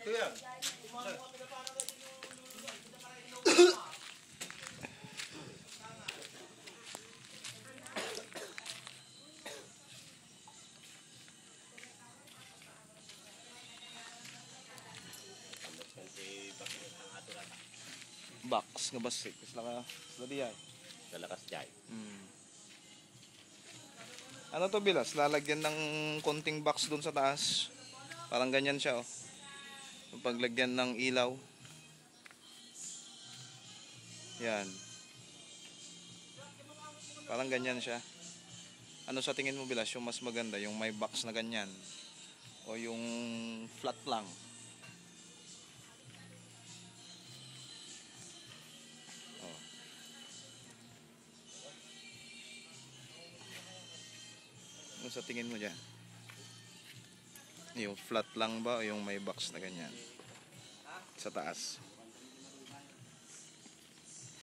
Kuya. Box nga basik. Sila ka diyan. Lalakas jay. Ano to bilas? Lalagyan ng konting box dun sa taas. Parang ganyan siya oh. Yung paglagyan ng ilaw. Yan. Parang ganyan siya. Ano sa tingin mo bilas? Yung mas maganda, yung may box na ganyan o yung flat lang? Oh. Ano sa tingin mo dyan? Yung flat lang ba o yung may box na ganyan sa taas?